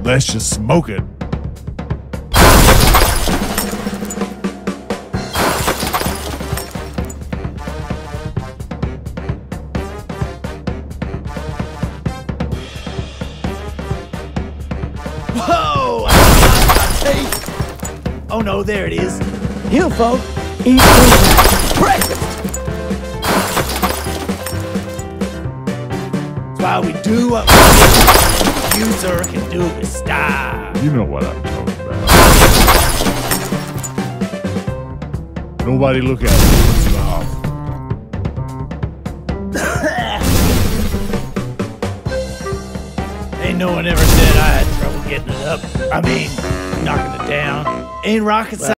Let's just smoke it. Whoa! Oh no, there it is. Here, folk, eat breakfast. That's why we do what we do. You, sir, can do it with style. You know what I'm talking about. Nobody look at me. Let's laugh. Ain't no one ever said I had trouble getting it up. I mean, knocking it down. Ain't rocket science.